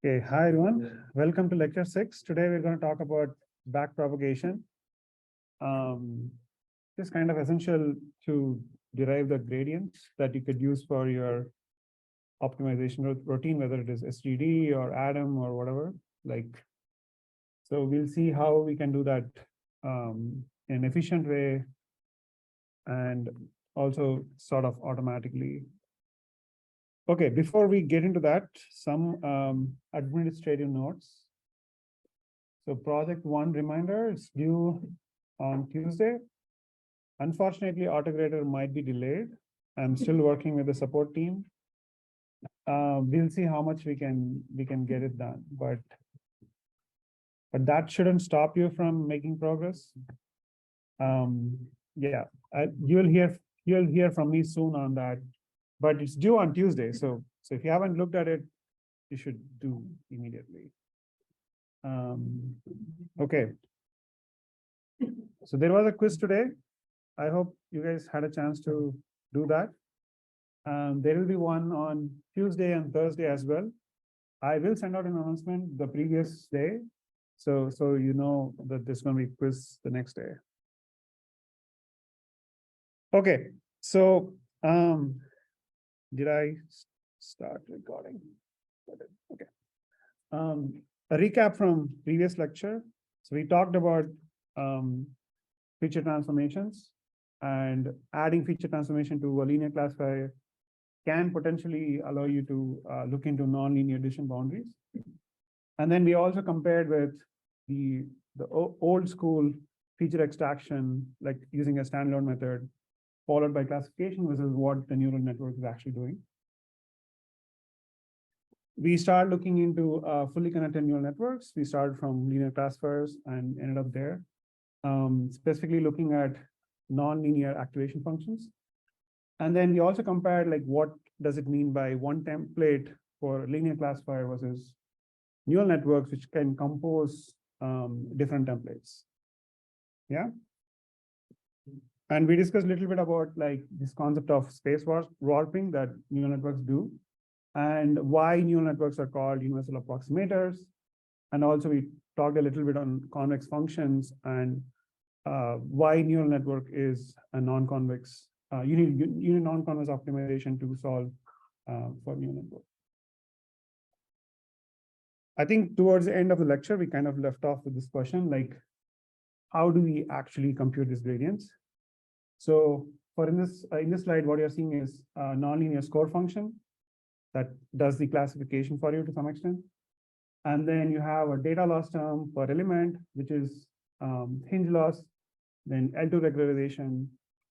Okay, hi everyone. Welcome to lecture 6. Today we're going to talk about backpropagation. It's kind of essential to derive the gradients that you could use for your optimization routine, whether it is SGD or Atom or whatever. So we'll see how we can do that in an efficient way and also sort of automatically. Okay, before we get into that, some administrative notes. So project 1 reminder is due on Tuesday. Unfortunately, autograder might be delayed. I'm still working with the support team. We'll see how much we can get it done, but that shouldn't stop you from making progress. Yeah, you'll hear from me soon on that. But it's due on Tuesday, so if you haven't looked at it, you should do immediately. Okay. So there was a quiz today. I hope you guys had a chance to do that. There will be one on Tuesday and Thursday as well. I will send out an announcement the previous day, so you know that there's going to be a quiz the next day. Okay, so did I start recording? Okay. A recap from previous lecture. So we talked about feature transformations, and adding feature transformation to a linear classifier can potentially allow you to look into nonlinear decision boundaries. And then we also compared with the old school feature extraction, like using a standalone method, followed by classification versus what the neural network is actually doing. We started looking into fully connected neural networks. We started from linear classifiers and ended up there, specifically looking at nonlinear activation functions. And then we also compared like what does it mean by one template for linear classifier versus neural networks, which can compose different templates. Yeah. And we discussed a little bit about like this concept of space warping that neural networks do, and why neural networks are called universal approximators. And also we talked a little bit on convex functions and why neural network is a non-convex. You need non-convex optimization to solve for neural network. I think towards the end of the lecture, we kind of left off with this question, like, how do we actually compute these gradients? So for in this slide, what you're seeing is a nonlinear score function that does the classification for you to some extent. And then you have a data loss term per element, which is hinge loss, then L2 regularization,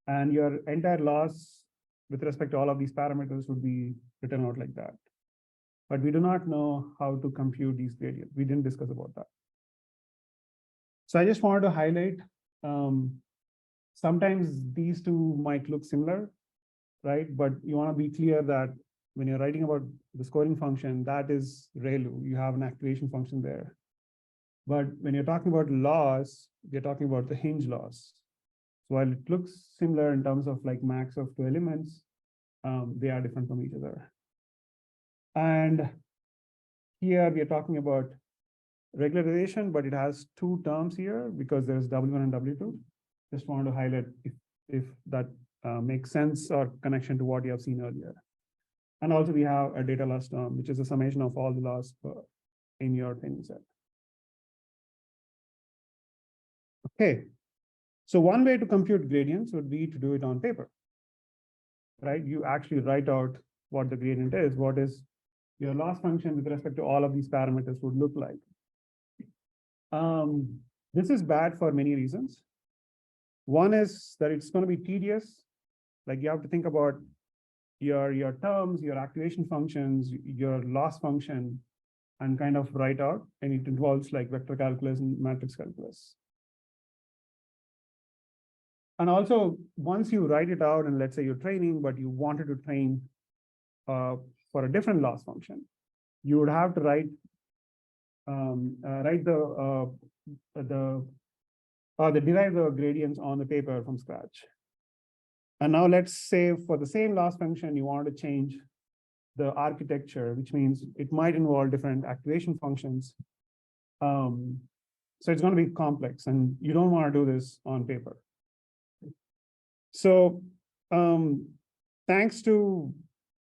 and your entire loss with respect to all of these parameters would be written out like that. But we do not know how to compute these gradients. We didn't discuss about that. So I just wanted to highlight, sometimes these two might look similar, right? But you want to be clear that when you're writing about the scoring function, that is ReLU. You have an activation function there. But when you're talking about loss, you're talking about the hinge loss. So while it looks similar in terms of like max of 2 elements, they are different from each other. And here we are talking about regularization, but it has two terms here because there's W1 and W2. Just wanted to highlight if that makes sense or connection to what you have seen earlier. And also we have a data loss term, which is a summation of all the loss in your training set. Okay, so one way to compute gradients would be to do it on paper, right? You actually write out what the gradient is, what is your loss function with respect to all of these parameters would look like. This is bad for many reasons. One is that it's going to be tedious. Like you have to think about your terms, your activation functions, your loss function, and kind of write out, and it involves like vector calculus and matrix calculus. And also, once you write it out, and let's say you're training, but you wanted to train for a different loss function, you would have to write derive the gradients on the paper from scratch. And now let's say for the same loss function, you want to change the architecture, which means it might involve different activation functions. So it's going to be complex, and you don't want to do this on paper. So thanks to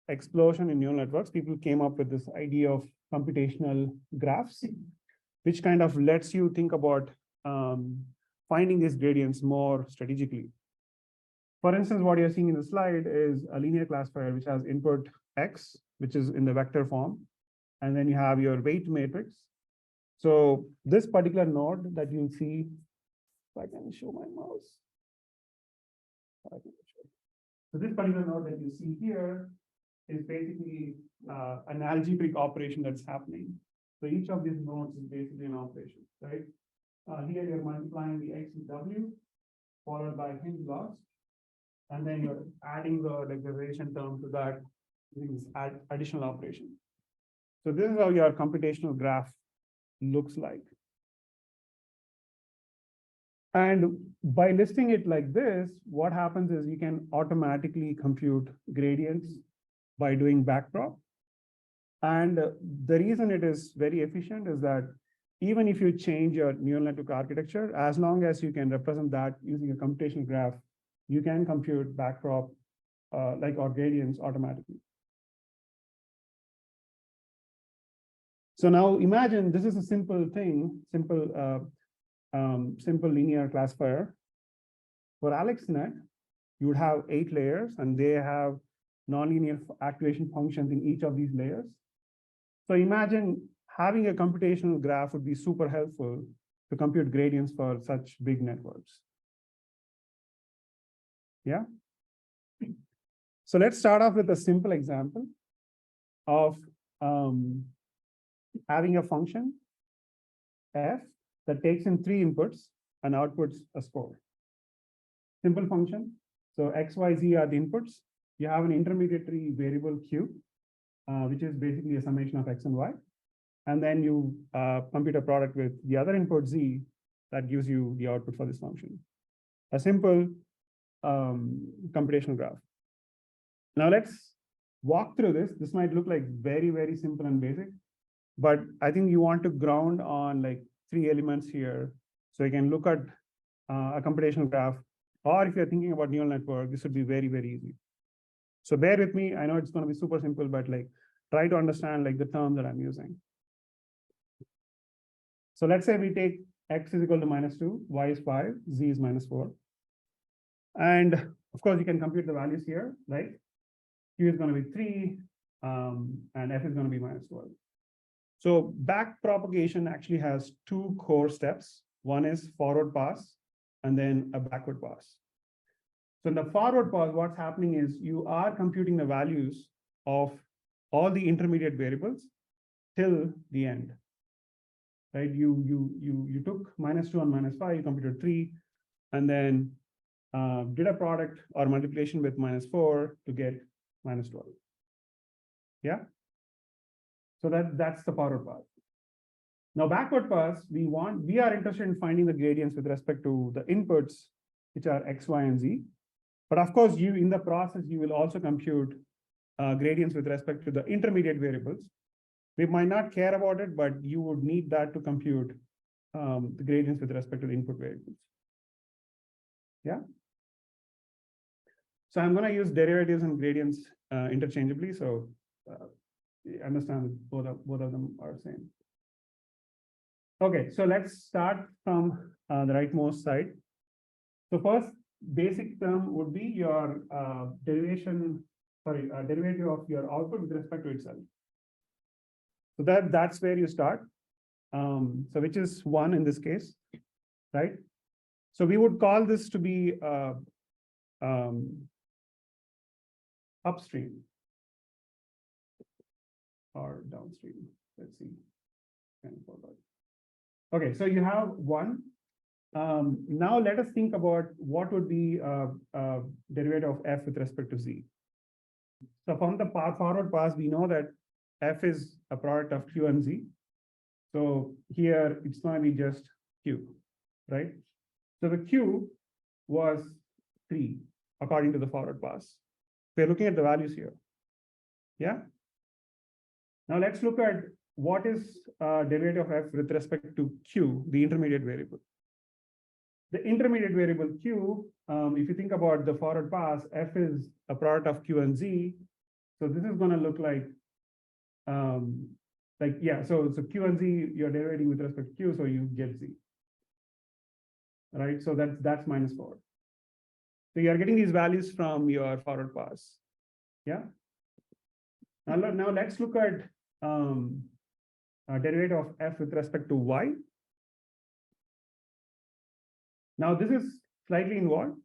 explosion in neural networks, people came up with this idea of computational graphs, which kind of lets you think about finding these gradients more strategically. For instance, what you're seeing in the slide is a linear classifier which has input x, which is in the vector form, and then you have your weight matrix. So this particular node that you'll see, if I can show my mouse. So this particular node that you see here is basically an algebraic operation that's happening. So each of these nodes is basically an operation, right? Here you're multiplying the x with w, followed by hinge loss, and then you're adding the derivation term to that this additional operation. So this is how your computational graph looks like. And by listing it like this, what happens is you can automatically compute gradients by doing backprop. And the reason it is very efficient is that even if you change your neural network architecture, as long as you can represent that using a computational graph, you can compute backprop or gradients automatically. So now imagine this is a simple thing, simple linear classifier. For AlexNet, you would have 8 layers, and they have nonlinear activation functions in each of these layers. So imagine having a computational graph would be super helpful to compute gradients for such big networks. Yeah. So let's start off with a simple example of having a function f that takes in 3 inputs and outputs a score. Simple function. So x, y, z are the inputs. You have an intermediary variable q, which is basically a summation of x and y. And then you compute a product with the other input z that gives you the output for this function. A simple computational graph. Now let's walk through this. This might look like very, very simple and basic, but I think you want to ground on like 3 elements here. So you can look at a computational graph, or if you're thinking about neural network, this would be very, very easy. So bear with me. I know it's going to be super simple, but like try to understand like the terms that I'm using. So let's say we take x is equal to -2, y is 5, z is -4. And of course, you can compute the values here, right? Q is going to be 3, and f is going to be -12. So backpropagation actually has 2 core steps. One is forward pass, and then a backward pass. So in the forward pass, what's happening is you are computing the values of all the intermediate variables till the end. Right? You took -2 and -5, you computed 3, and then did a product or multiplication with -4 to get -12. Yeah. So that's the forward pass. Now backward pass, we are interested in finding the gradients with respect to the inputs, which are x, y, and z. But of course, in the process, you will also compute gradients with respect to the intermediate variables. We might not care about it, but you would need that to compute the gradients with respect to the input variables. Yeah. So I'm going to use derivatives and gradients interchangeably. So understand that both of them are the same. Okay, so let's start from the rightmost side. So first, basic term would be your derivative of your output with respect to itself. So that's where you start. So which is 1 in this case, right? So we would call this to be upstream or downstream. Let's see. Okay, so you have 1. Now let us think about what would be derivative of f with respect to z. So from the forward pass, we know that f is a product of q and z. So here it's going to be just q, right? So the q was 3 according to the forward pass. We're looking at the values here. Yeah. Now let's look at what is derivative of f with respect to q, the intermediate variable. The intermediate variable q, if you think about the forward pass, f is a product of q and z. So this is going to look like yeah, so q and z, you're derivating with respect to q, so you get z. Right, so that's minus 4. So you are getting these values from your forward pass. Yeah. Now let's look at derivative of f with respect to y. Now this is slightly involved,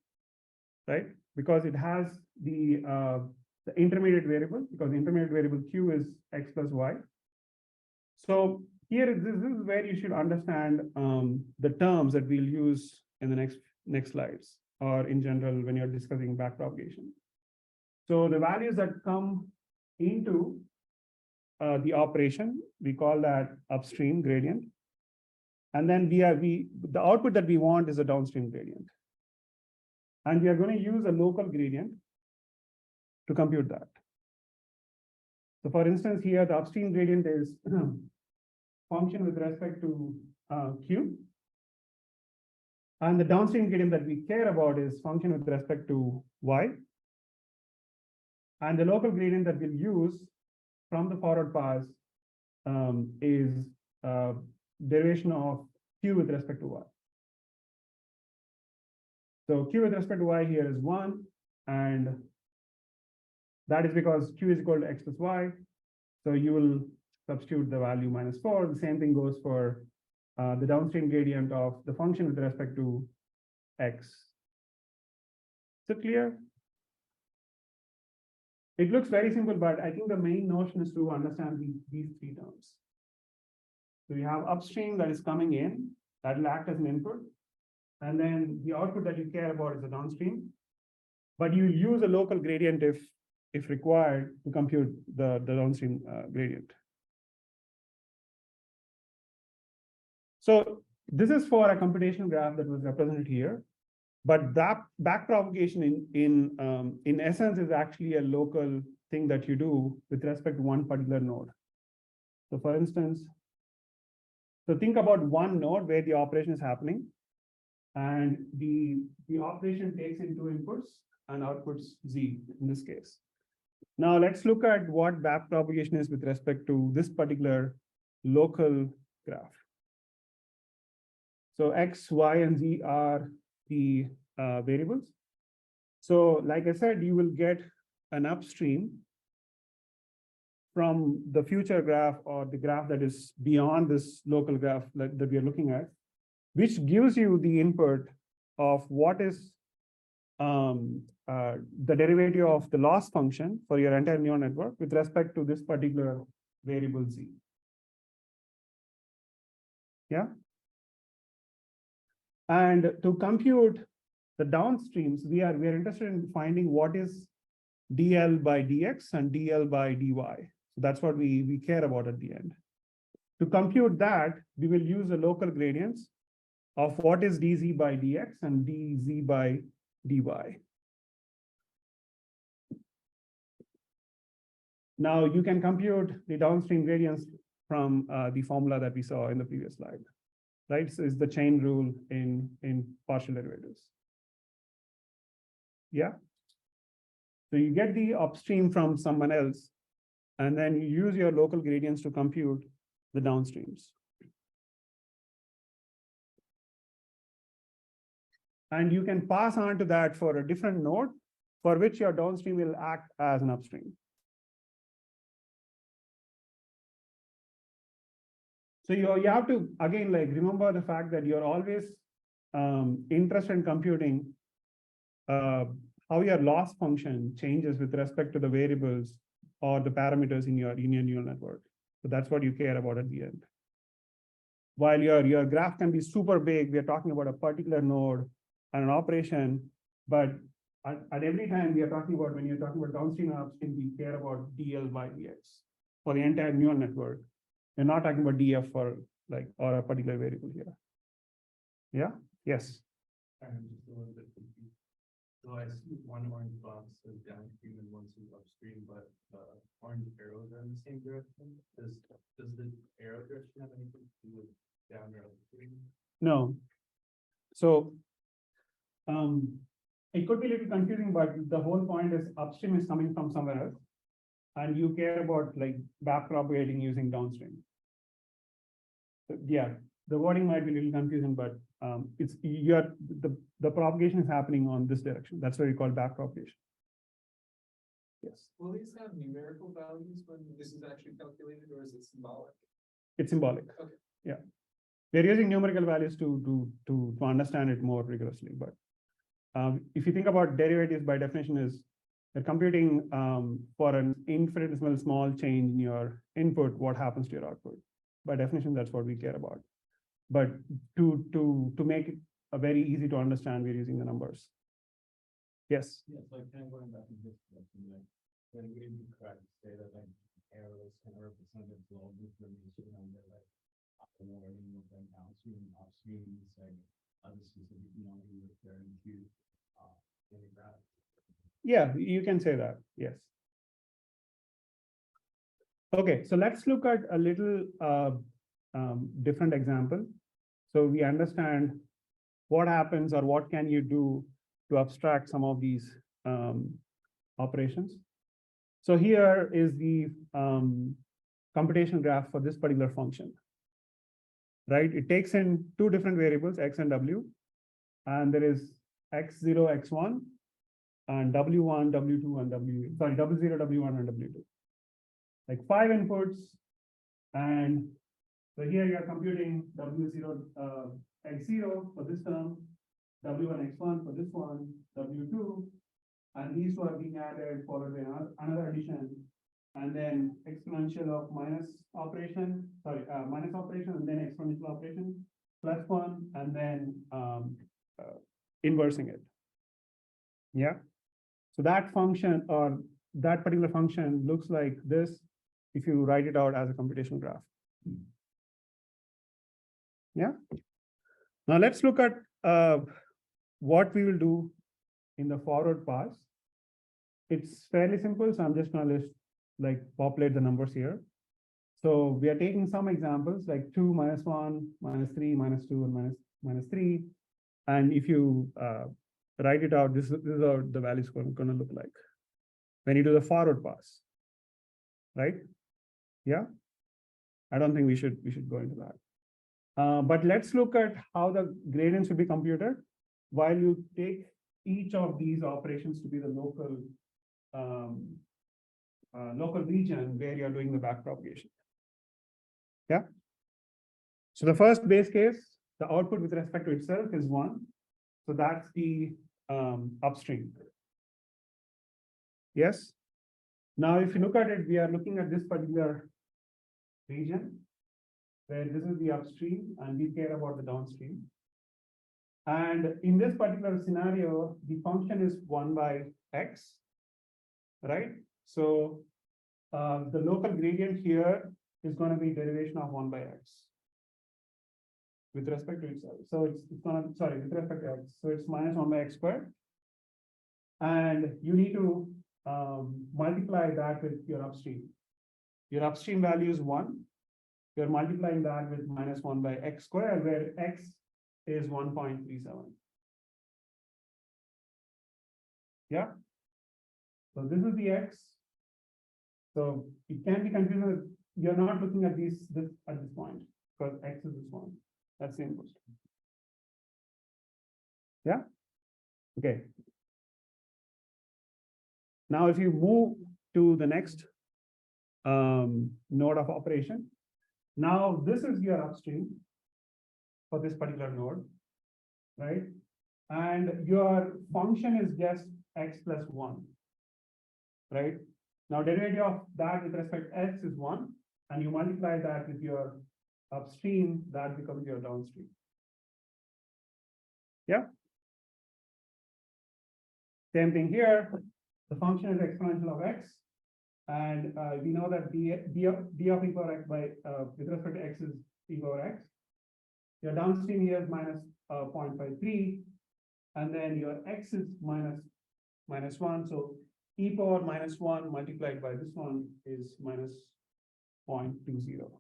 right? Because it has the intermediate variable, because the intermediate variable q is x plus y. So here, this is where you should understand the terms that we'll use in the next slides, or in general when you're discussing backpropagation. So the values that come into the operation, we call that upstream gradient. And then the output that we want is a downstream gradient. And we are going to use a local gradient to compute that. So for instance, here the upstream gradient is function with respect to q. And the downstream gradient that we care about is function with respect to y. And the local gradient that we'll use from the forward pass is derivation of q with respect to y. So q with respect to y here is 1, and that is because q is equal to x plus y. So you will substitute the value minus 4. The same thing goes for the downstream gradient of the function with respect to x. Is it clear? It looks very simple, but I think the main notion is to understand these three terms. So you have upstream that is coming in, that will act as an input. And then the output that you care about is the downstream. But you use a local gradient if required to compute the downstream gradient. So this is for a computational graph that was represented here. But that backpropagation in essence is actually a local thing that you do with respect to one particular node. So for instance, so think about one node where the operation is happening, and the operation takes in two inputs and outputs z in this case. Now let's look at what backpropagation is with respect to this particular local graph. So x, y, and z are the variables. So like I said, you will get an upstream from the future graph, or the graph that is beyond this local graph that we are looking at, which gives you the input of what is the derivative of the loss function for your entire neural network with respect to this particular variable z. Yeah. And to compute the downstreams, we are interested in finding what is dl by dx and dl by dy. So that's what we care about at the end. To compute that, we will use the local gradients of what is dz by dx and dz by dy. Now you can compute the downstream gradients from the formula that we saw in the previous slide. Right, so it's the chain rule in partial derivatives. Yeah. So you get the upstream from someone else, and then you use your local gradients to compute the downstreams. And you can pass on to that for a different node for which your downstream will act as an upstream. So you have to, again, like remember the fact that you're always interested in computing how your loss function changes with respect to the variables or the parameters in your neural network. So that's what you care about at the end. While your graph can be super big, we are talking about a particular node and an operation, but at every time we are talking about, when you're talking about downstream and upstream, we care about dl by dx for the entire neural network. We're not talking about df for or a particular variable here. Yeah. Yes. So I see one orange box is downstream and one is upstream, but the orange arrows are in the same direction. Does the arrow direction have anything to do with down or upstream? No. So it could be a little confusing, but the whole point is upstream is coming from somewhere else, and you care about like backpropagating using downstream. So, yeah, the wording might be a little confusing, but it's the propagation is happening on this direction. That's what we call backpropagation. Yes. Will these have numerical values when this is actually calculated, or is it symbolic? It's symbolic. Okay. Yeah. We're using numerical values to understand it more rigorously. But if you think about derivatives, by definition, is they're computing for an infinitesimal small change in your input, what happens to your output. By definition, that's what we care about. But to make it very easy to understand, we're using the numbers. Yes. Yes, like kind of going back to this question, like when it would be correct to say that like arrows can represent a flow of information on the like warning of an downstream and upstream, say the specific node you're referring to any graph. Yeah, you can say that. Yes. Okay, so let's look at a little different example. So we understand what happens or what can you do to abstract some of these operations. So here is the computation graph for this particular function, right? It takes in two different variables, x and w, and there is x0, x1, and w1, w2, and w0, w1, and w2. Like 5 inputs, and so here you are computing w0, x0 for this term, w1, x1 for this one, w2, and these two are being added, followed by another addition, and then exponential of minus operation, and then exponential operation, +1, and then inversing it. Yeah. So that function or that particular function looks like this if you write it out as a computational graph. Yeah. Now let's look at what we will do in the forward pass. It's fairly simple, so I'm just going to populate the numbers here. So we are taking some examples like 2, -1, -3, -2, and -3. And if you write it out, this is how the values going to look like when you do the forward pass, right? Yeah. I don't think we should go into that. But let's look at how the gradients will be computed while you take each of these operations to be the local region where you're doing the backpropagation. Yeah. So the first base case, the output with respect to itself is 1. So that's the upstream. Yes. Now, if you look at it, we are looking at this particular region where this is the upstream and we care about the downstream. And in this particular scenario, the function is 1 by x, right? So the local gradient here is going to be derivation of 1 by x with respect to itself. So it's going to, sorry, with respect to x. So it's -1 by x squared. And you need to multiply that with your upstream. Your upstream value is 1. You're multiplying that with -1 by x squared, where x is 1.37. Yeah. So this is the x. So it can be confusing. You're not looking at this at this point because x is this one. That's the input. Yeah. Okay. Now, if you move to the next node of operation, now this is your upstream for this particular node, right? And your function is just x plus 1, right? Now, derivative of that with respect to x is 1, and you multiply that with your upstream, that becomes your downstream. Yeah. Same thing here. The function is exponential of x, and we know that d of e power x by with respect to x is e power x. Your downstream here is minus 0.53, and then your x is minus -1. So e power -1 multiplied by this one is minus 0.20.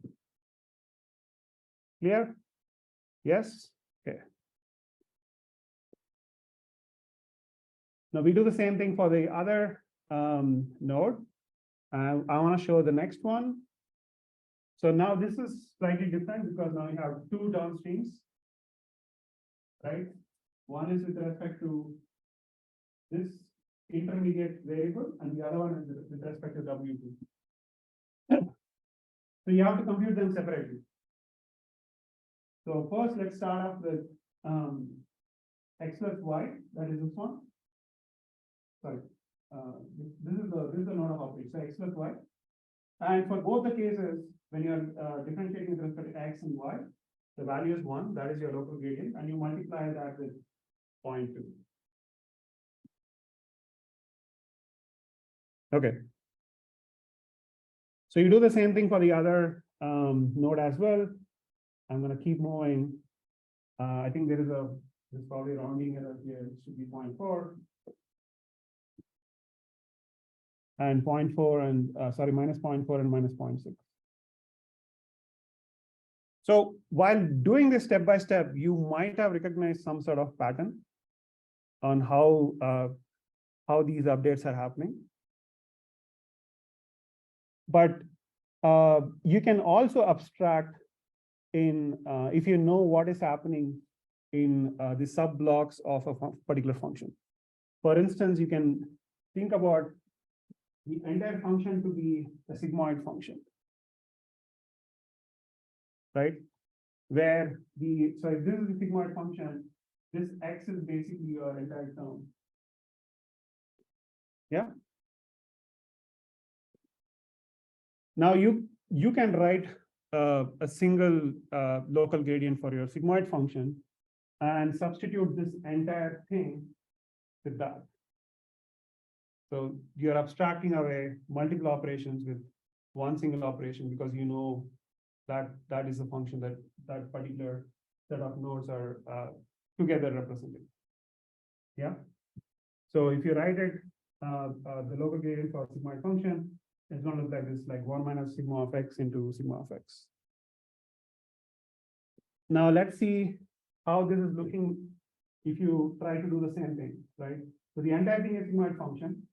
Clear? Yes? Okay. Now we do the same thing for the other node. I want to show the next one. So now this is slightly different because now you have two downstreams, right? One is with respect to this intermediate variable, and the other one is with respect to W2. So you have to compute them separately. So first, let's start off with x plus y, that is this one. Sorry, this is the node of operation. So x plus y, and for both the cases, when you are differentiating with respect to x and y, the value is 1. That is your local gradient, and you multiply that with 0.2. Okay. So you do the same thing for the other node as well. I'm going to keep moving. I think there's probably a rounding error here. It should be 0.4. And 0.4 and sorry, minus 0.4 and minus 0.6. So while doing this step by step, you might have recognized some sort of pattern on how these updates are happening. But you can also abstract in if you know what is happening in the sub blocks of a particular function. For instance, you can think about the entire function to be a sigmoid function, right? Where so if this is the sigmoid function, this x is basically your entire term. Yeah. Now you can write a single local gradient for your sigmoid function and substitute this entire thing with that. So you're abstracting away multiple operations with one single operation because you know that that is a function that particular set of nodes are together represented. Yeah. So if you write it, the local gradient for sigmoid function is going to look like this, like 1 minus sigma of x into sigma of x. Now let's see how this is looking if you try to do the same thing, right? So the entire thing is sigmoid function.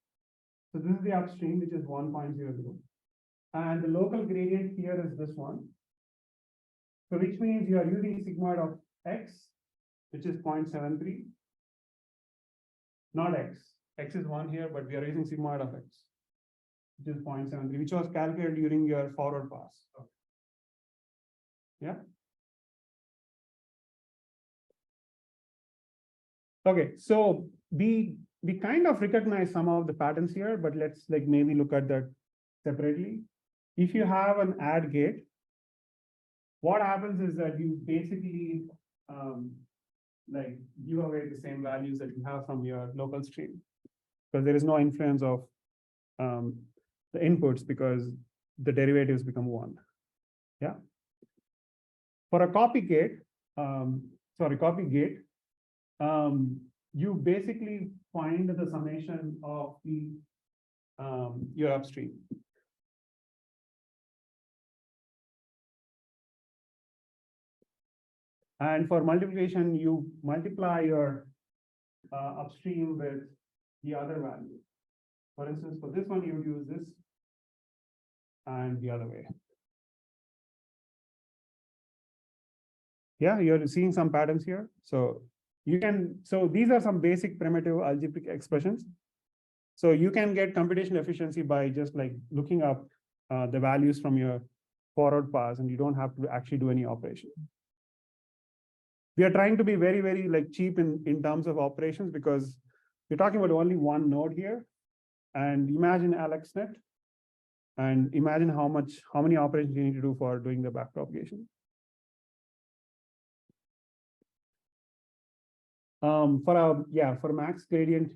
So this is the upstream, which is 1.00. And the local gradient here is this one. So which means you are using sigmoid of x, which is 0.73. Not x. X is 1 here, but we are using sigmoid of x, which is 0.73, which was calculated during your forward pass. Yeah. Okay, so we kind of recognize some of the patterns here, but let's like maybe look at that separately. If you have an AND gate, what happens is that you basically like give away the same values that you have from your local stream, because there is no influence of the inputs because the derivatives become 1. Yeah. For a copy gate, you basically find the summation of the your upstream. And for multiplication, you multiply your upstream with the other value. For instance, for this one, you would use this and the other way. Yeah, you're seeing some patterns here. So you can, so these are some basic primitive algebraic expressions. So you can get computational efficiency by just like looking up the values from your forward pass, and you don't have to actually do any operation. We are trying to be very, very like cheap in terms of operations because we're talking about only one node here. And imagine AlexNet, and imagine how many operations you need to do for doing the backpropagation. For max gradient,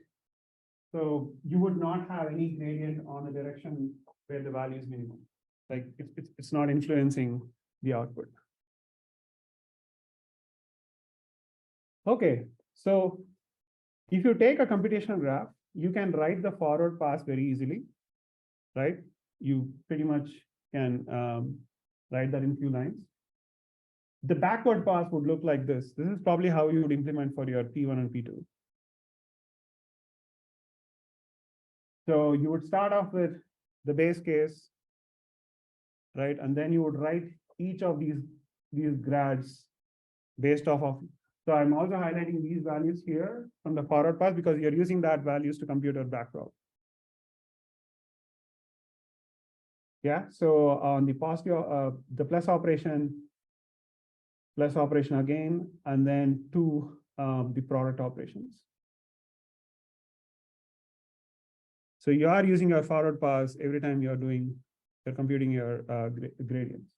so you would not have any gradient on the direction where the value is minimum. Like it's not influencing the output. Okay, so if you take a computational graph, you can write the forward pass very easily, right? You pretty much can write that in few lines. The backward pass would look like this. This is probably how you would implement for your P1 and P2. So you would start off with the base case, right? And then you would write each of these grads based off of. So I'm also highlighting these values here from the forward pass because you're using that values to compute your backprop. Yeah, so on the positive, the plus operation again, and then two, the product operations. So you are using your forward pass every time you're computing your gradients.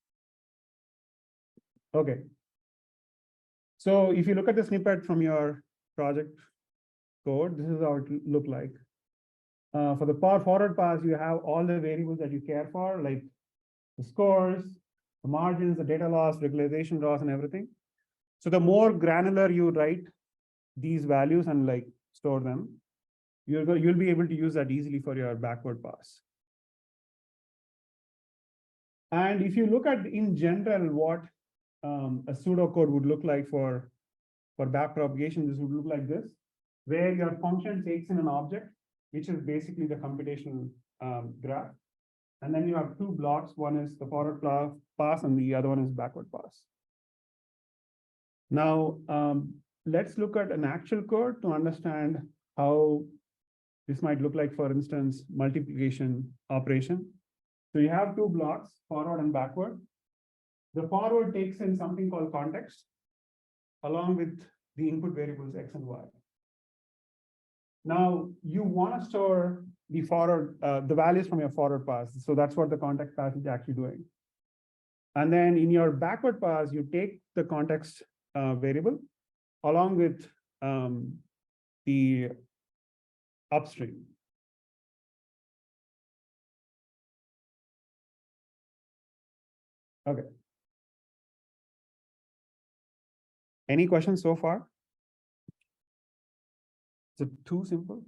Okay. So if you look at the snippet from your project code, this is how it look like. For the forward pass, you have all the variables that you care for, like the scores, the margins, the data loss, regularization loss, and everything. So the more granular you write these values and like store them, you'll be able to use that easily for your backward pass. And if you look at in general what a pseudocode would look like for backpropagation, this would look like this, where your function takes in an object, which is basically the computational graph. And then you have two blocks. One is the forward pass and the other one is backward pass. Now, let's look at an actual code to understand how this might look like, for instance, multiplication operation. So you have two blocks, forward and backward. The forward takes in something called context, along with the input variables X and Y. Now, you want to store the forward, the values from your forward pass. So that's what the context pass is actually doing. And then in your backward pass, you take the context variable along with the upstream. Okay. Any questions so far? Is it too simple?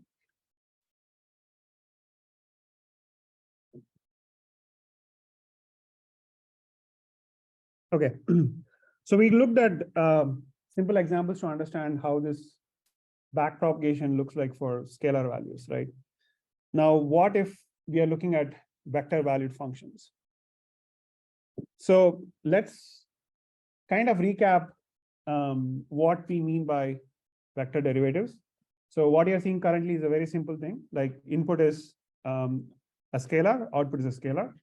Okay. So we looked at simple examples to understand how this backpropagation looks like for scalar values, right? Now, what if we are looking at vector valued functions? So let's kind of recap what we mean by vector derivatives. So what you're seeing currently is a very simple thing, like input is a scalar, output is a scalar.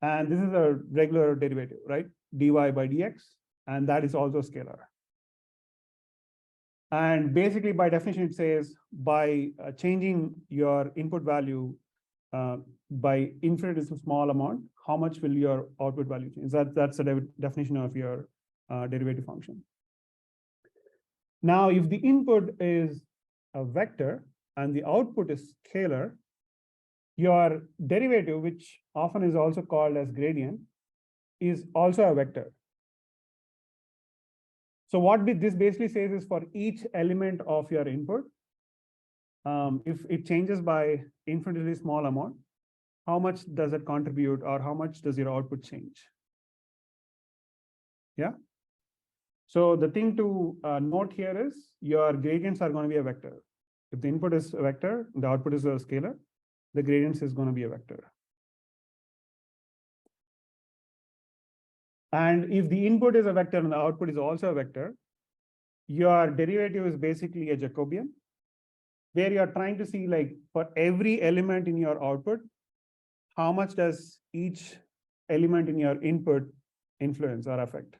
And this is a regular derivative, right? dy by dx, and that is also scalar. And basically, by definition, it says by changing your input value by infinite is a small amount, how much will your output value change? That's the definition of your derivative function. Now, if the input is a vector and the output is scalar, your derivative, which often is also called as gradient, is also a vector. So what this basically says is for each element of your input, if it changes by infinitely small amount, how much does it contribute or how much does your output change? Yeah. So the thing to note here is your gradients are going to be a vector. If the input is a vector, the output is a scalar, the gradients is going to be a vector. And if the input is a vector and the output is also a vector, your derivative is basically a Jacobian, where you're trying to see, like, for every element in your output, how much does each element in your input influence or affect?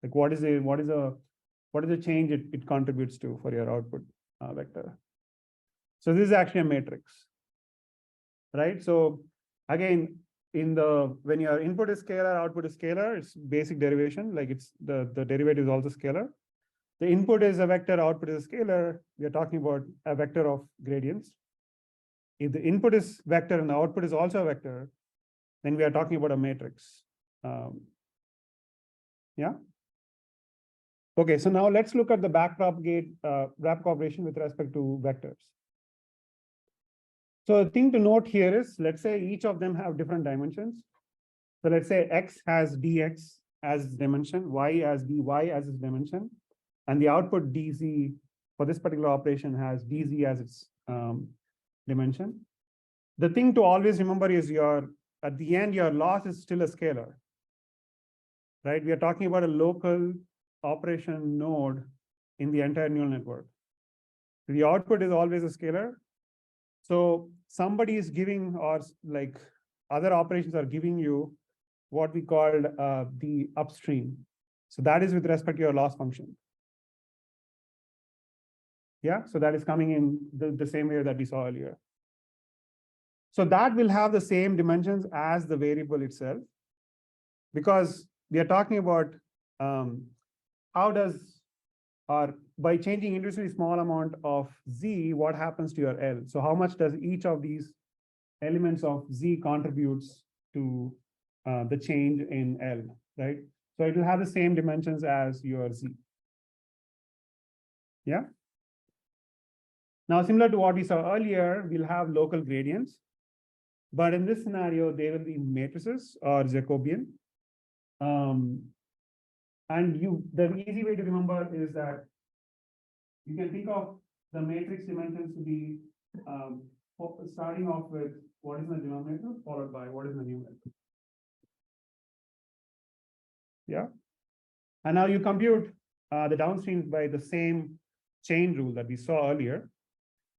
Like, what is the change it contributes to for your output vector? So this is actually a matrix, right? So again, when your input is scalar, output is scalar, it's basic derivation, like it's the derivative is also scalar. The input is a vector, output is a scalar. We are talking about a vector of gradients. If the input is vector and the output is also a vector, then we are talking about a matrix. Yeah. Okay, so now let's look at the backpropagation with respect to vectors. So the thing to note here is, let's say each of them have different dimensions. So let's say X has dx as its dimension, Y as dy as its dimension, and the output dz for this particular operation has dz as its dimension. The thing to always remember is at the end, your loss is still a scalar, right? We are talking about a local operation node in the entire neural network. The output is always a scalar. So somebody is giving, or like other operations are giving you what we called the upstream. So that is with respect to your loss function. Yeah, so that is coming in the same way that we saw earlier. So that will have the same dimensions as the variable itself, because we are talking about how does, or by changing individually small amount of z, what happens to your L? So how much does each of these elements of z contributes to the change in L, right? So it will have the same dimensions as your z. Yeah. Now, similar to what we saw earlier, we'll have local gradients, but in this scenario, they will be matrices or Jacobian. And the easy way to remember is that you can think of the matrix dimensions to be starting off with what is the denominator followed by what is the numerator. Yeah. And now you compute the downstreams by the same chain rule that we saw earlier.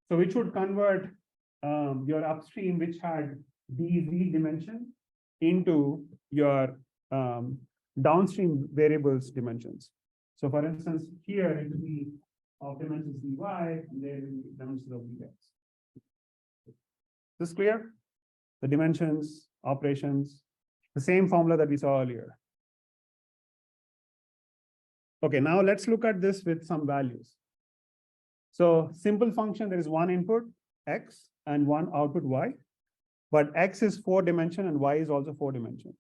So which would convert your upstream, which had dz dimension, into your downstream variables dimensions. So for instance, here it will be of dimensions dy, and there will be dimensions of dx. Is this clear? The dimensions, operations, the same formula that we saw earlier. Okay, now let's look at this with some values. So simple function, there is one input, x, and one output, y. But x is 4-dimension and y is also 4-dimension.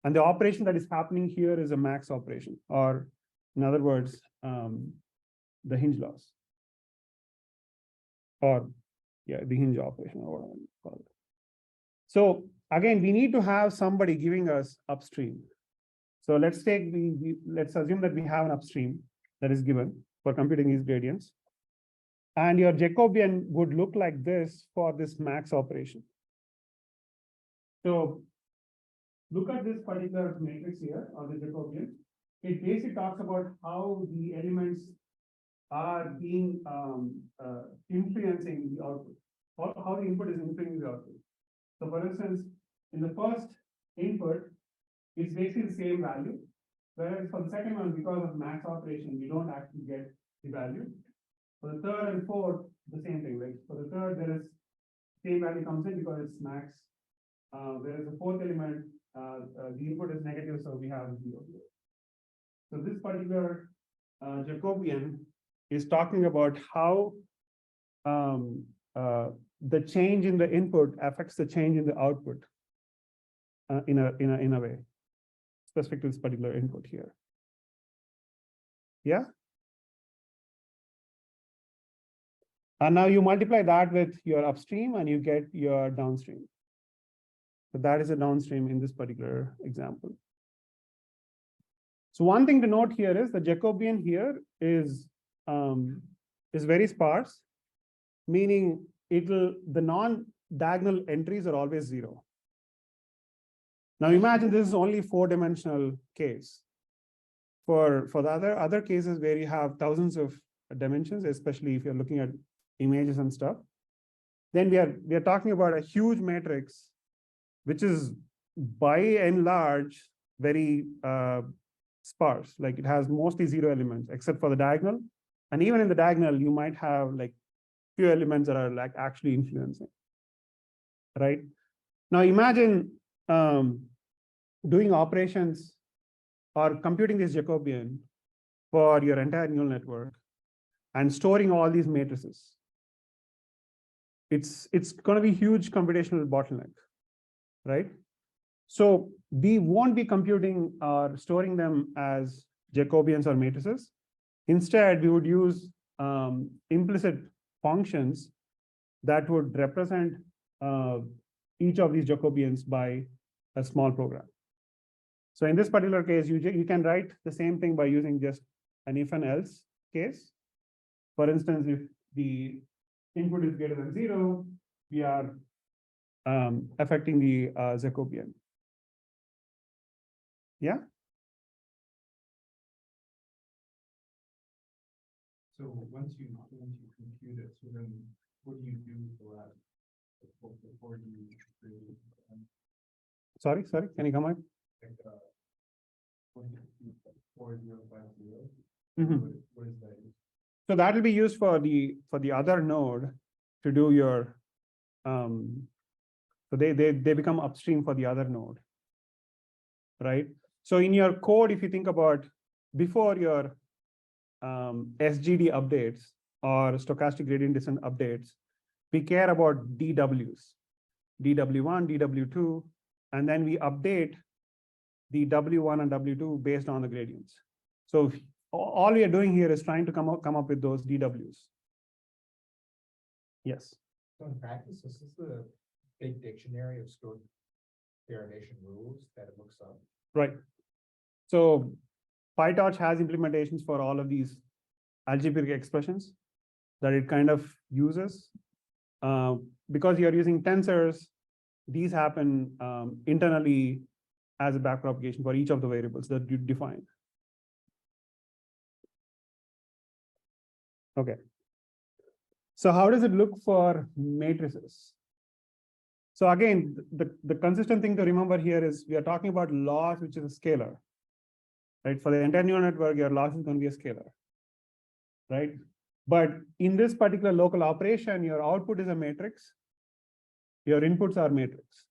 And the operation that is happening here is a max operation, or in other words, the hinge loss. Or yeah, the hinge operation, or whatever you call it. So again, we need to have somebody giving us upstream. So let's take let's assume that we have an upstream that is given for computing these gradients. And your Jacobian would look like this for this max operation. So look at this particular matrix here, or the Jacobian. It basically talks about how the elements are being influencing the output, or how the input is influencing the output. So for instance, in the first input, it's basically the same value, whereas for the second one, because of max operation, we don't actually get the value. For the third and fourth, the same thing. Like for the third, there is same value comes in because it's max. Whereas the fourth element, the input is negative, so we have 0. So this particular Jacobian is talking about how the change in the input affects the change in the output in a way specific to this particular input here. Yeah. And now you multiply that with your upstream and you get your downstream. So that is a downstream in this particular example. So one thing to note here is the Jacobian here is very sparse, meaning the non-diagonal entries are always 0. Now imagine this is only 4-dimensional case. For the other cases where you have thousands of dimensions, especially if you're looking at images and stuff, then we are talking about a huge matrix, which is by and large very sparse. Like it has mostly 0 elements except for the diagonal, and even in the diagonal you might have like few elements that are like actually influencing. Right now, imagine doing operations or computing this Jacobian for your entire neural network and storing all these matrices. It's going to be huge computational bottleneck, right? So we won't be computing or storing them as Jacobians or matrices. Instead, we would use implicit functions that would represent each of these Jacobians by a small program. So in this particular case, you can write the same thing by using just an if and else case. For instance, if the input is greater than 0, we are affecting the Jacobian. Yeah. So once you compute it, so then what do you do for that before you create? Sorry, can you come on? Like, 4050. Mhm. What is that? So that will be used for the other node to do your so they become upstream for the other node, right? So in your code, if you think about before your SGD updates or stochastic gradient descent updates, we care about DWs, DW1, DW2, and then we update the W1 and W2 based on the gradients. So all we are doing here is trying to come up with those DWs. Yes. So in practice, this is the big dictionary of stored derivation rules that it looks up. Right. So PyTorch has implementations for all of these algebraic expressions that it kind of uses. Because you're using tensors, these happen internally as a backpropagation for each of the variables that you define. Okay. So how does it look for matrices? So again, the consistent thing to remember here is we are talking about loss, which is a scalar, right? For the entire neural network, your loss is going to be a scalar, right? But in this particular local operation, your output is a matrix. Your inputs are matrix.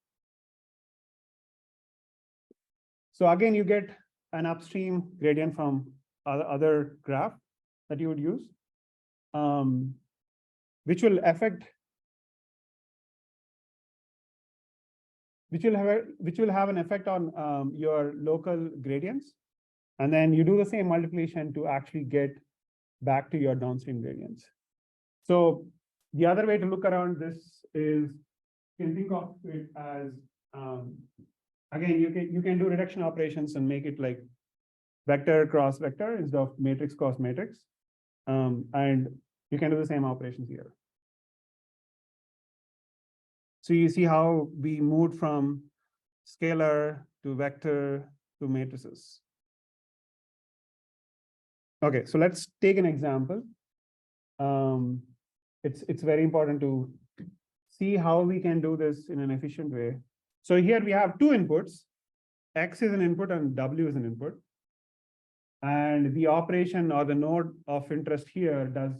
So again, you get an upstream gradient from other graph that you would use, which will affect, which will have an effect on your local gradients. And then you do the same multiplication to actually get back to your downstream gradients. So the other way to look around this is you can think of it as, again, you can do reduction operations and make it like vector cross vector instead of matrix cross matrix. And you can do the same operations here. So you see how we moved from scalar to vector to matrices. Okay, so let's take an example. It's very important to see how we can do this in an efficient way. So here we have two inputs. X is an input and W is an input. And the operation or the node of interest here does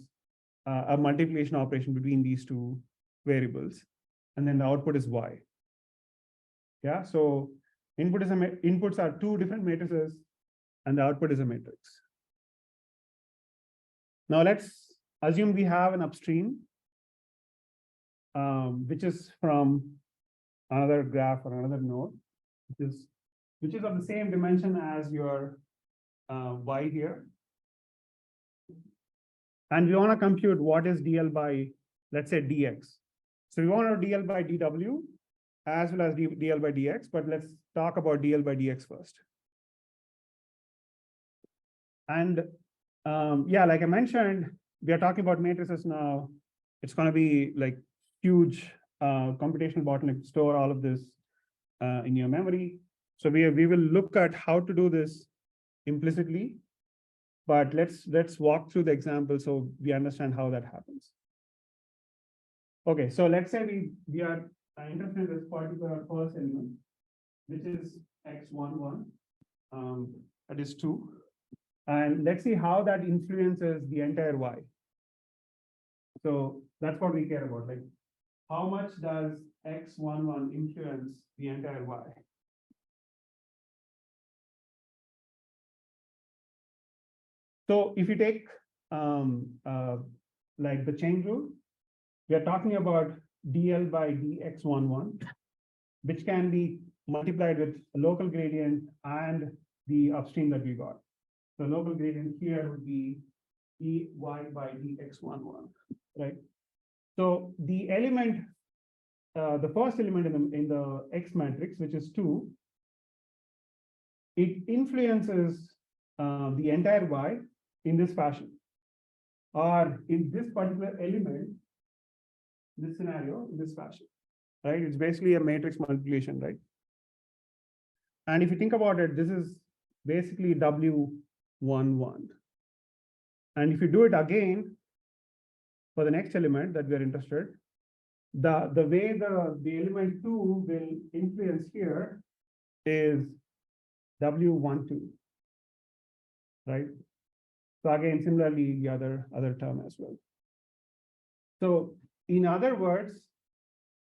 a multiplication operation between these two variables. And then the output is Y. Yeah, so inputs are two different matrices and the output is a matrix. Now let's assume we have an upstream, which is from another graph or another node, which is of the same dimension as your Y here. And we want to compute what is DL by, let's say, DX. So we want to DL by DW as well as DL by DX, but let's talk about DL by DX first. And yeah, like I mentioned, we are talking about matrices now. It's going to be like huge computational bottleneck to store all of this in your memory. So we will look at how to do this implicitly, but let's walk through the example so we understand how that happens. Okay, so let's say we are interested in this particular first element, which is x11, that is 2. And let's see how that influences the entire Y. So that's what we care about. Like, how much does x11 influence the entire Y? So if you take like the chain rule, we are talking about DL by dx11, which can be multiplied with a local gradient and the upstream that we got. The local gradient here would be dy by dx11, right? So the element the first element in the X matrix, which is 2, it influences the entire Y in this fashion. Or in this particular element, this scenario, in this fashion, right? It's basically a matrix multiplication, right? And if you think about it, this is basically W11. And if you do it again for the next element that we are interested, the way the element 2 will influence here is W12, right? So again, similarly, the other term as well. So in other words,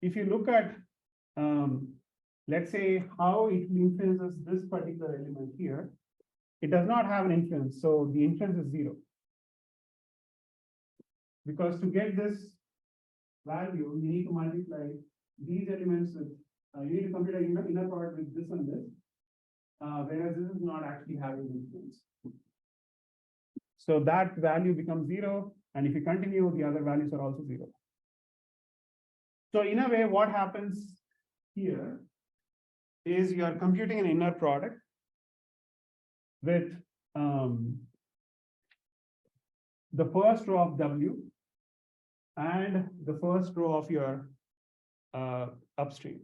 if you look at, let's say how it influences this particular element here, it does not have an influence. So the influence is 0. Because to get this value, you need to multiply these elements with, you need to compute an inner product with this and this, whereas this is not actually having influence. So that value becomes 0, and if you continue, the other values are also 0. So in a way, what happens here is you are computing an inner product with the first row of W and the first row of your upstream.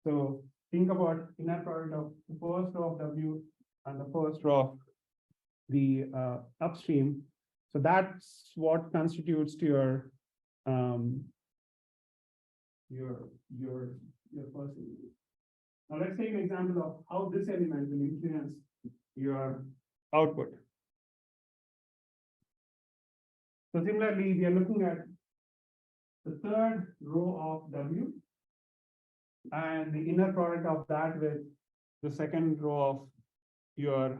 So think about inner product of the first row of W and the first row of the upstream. So that's what constitutes to your first element. Now let's take an example of how this element will influence your output. So similarly, we are looking at the third row of W and the inner product of that with the second row of your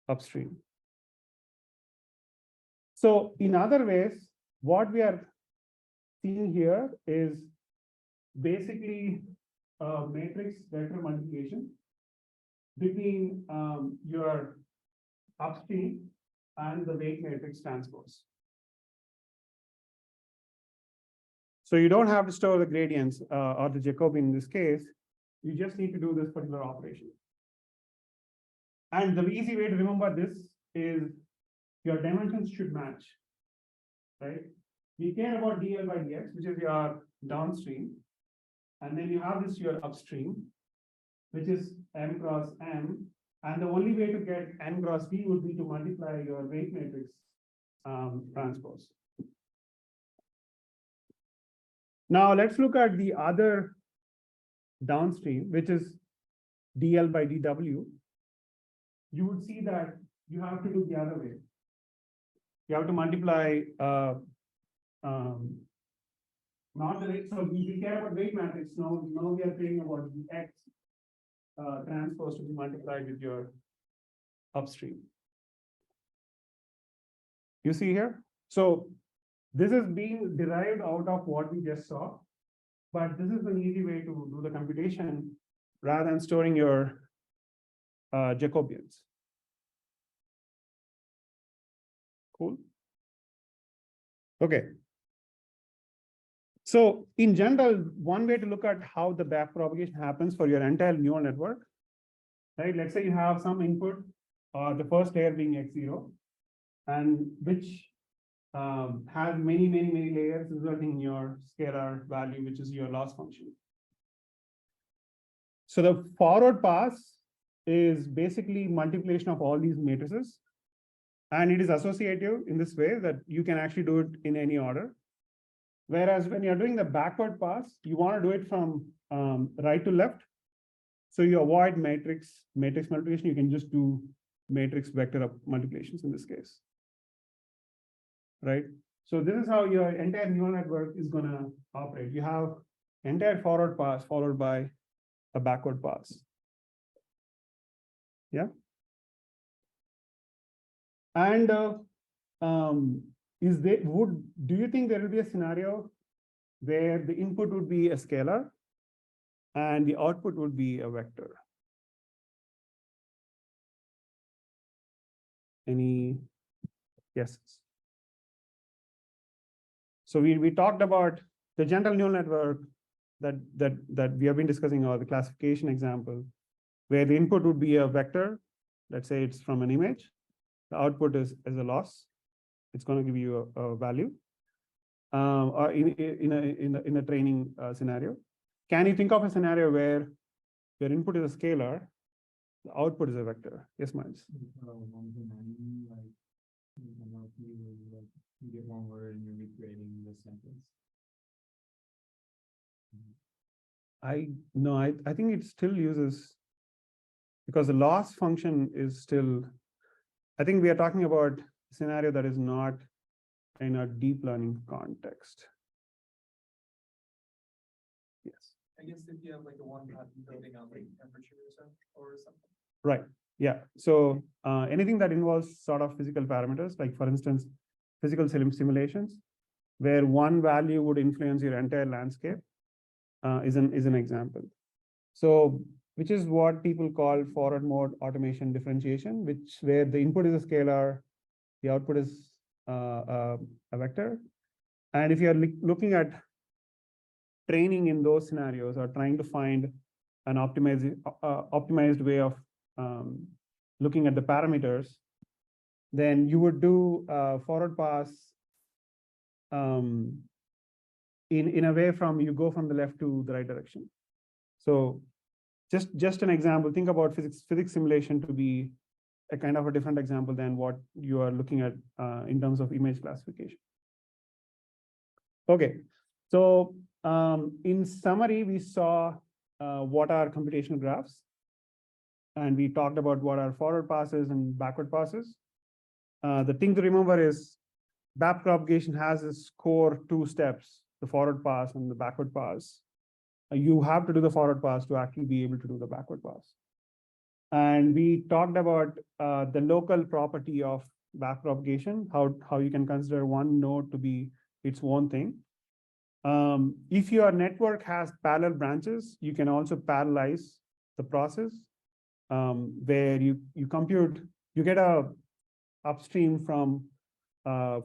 upstream. So in other ways, what we are seeing here is basically a matrix vector multiplication between your upstream and the weight matrix transpose. So you don't have to store the gradients or the Jacobian in this case. You just need to do this particular operation. And the easy way to remember this is your dimensions should match, right? We care about dl by dx, which is your downstream. And then you have this your upstream, which is m cross m. And the only way to get n cross b would be to multiply your weight matrix transpose. Now let's look at the other downstream, which is dl by dw. You would see that you have to do the other way. You have to multiply not the rate. So we care about weight matrix. Now we are caring about the x transpose to be multiplied with your upstream. You see here? So this is being derived out of what we just saw, but this is an easy way to do the computation rather than storing your Jacobians. Cool. Okay. So in general, one way to look at how the backpropagation happens for your entire neural network, right? Let's say you have some input, the first layer being x0, and which has many layers resulting in your scalar value, which is your loss function. So the forward pass is basically multiplication of all these matrices. And it is associative in this way that you can actually do it in any order. Whereas when you're doing the backward pass, you want to do it from right to left. So you avoid matrix multiplication. You can just do matrix vector multiplications in this case. Right? So this is how your entire neural network is going to operate. You have entire forward pass followed by a backward pass. Yeah. And do you think there will be a scenario where the input would be a scalar and the output would be a vector? Any guesses? So we talked about the general neural network that we have been discussing, or the classification example, where the input would be a vector. Let's say it's from an image. The output is a loss. It's going to give you a value, or in a training scenario. Can you think of a scenario where your input is a scalar, the output is a vector? Yes, Miles. You get one word and you're recreating the sentence. I think it still uses, because the loss function is still, I think we are talking about a scenario that is not in a deep learning context. Yes. I guess if you have like a one button building on like temperature or something. Right. Yeah. So anything that involves sort of physical parameters, like for instance, physical simulations, where one value would influence your entire landscape, is an example. So, which is what people call forward mode automation differentiation, where the input is a scalar, the output is a vector. And if you are looking at training in those scenarios, or trying to find an optimized way of looking at the parameters, then you would do forward pass in a way from you go from the left to the right direction. So just an example, think about physics simulation to be a kind of a different example than what you are looking at in terms of image classification. Okay, so in summary, we saw what are computational graphs, and we talked about what are forward passes and backward passes. The thing to remember is backpropagation has its core two steps, the forward pass and the backward pass. You have to do the forward pass to actually be able to do the backward pass. And we talked about the local property of backpropagation, how you can consider one node to be its own thing. If your network has parallel branches, you can also parallelize the process, where you get a upstream from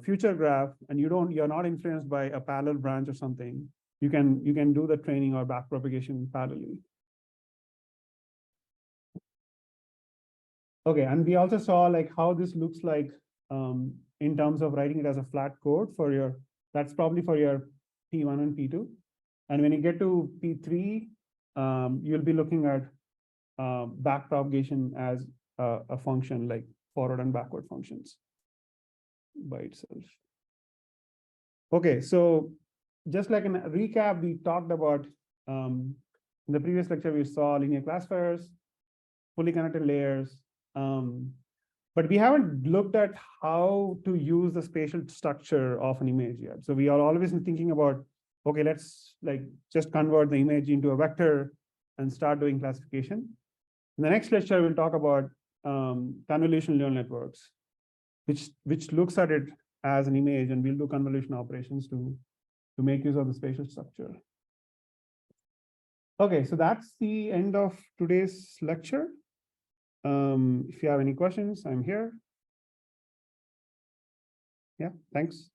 future graph, and you're not influenced by a parallel branch or something. You can do the training or backpropagation parallelly. Okay, and we also saw like how this looks like in terms of writing it as a flat code for your, that's probably for your P1 and P2. And when you get to P3, you'll be looking at backpropagation as a function, like forward and backward functions by itself. Okay, so just like in a recap, we talked about in the previous lecture, we saw linear classifiers, fully connected layers, but we haven't looked at how to use the spatial structure of an image yet. So we are always thinking about, okay, let's like just convert the image into a vector and start doing classification. In the next lecture, we'll talk about convolutional neural networks, which looks at it as an image, and we'll do convolution operations to make use of the spatial structure. Okay, so that's the end of today's lecture. If you have any questions, I'm here. Yeah, thanks.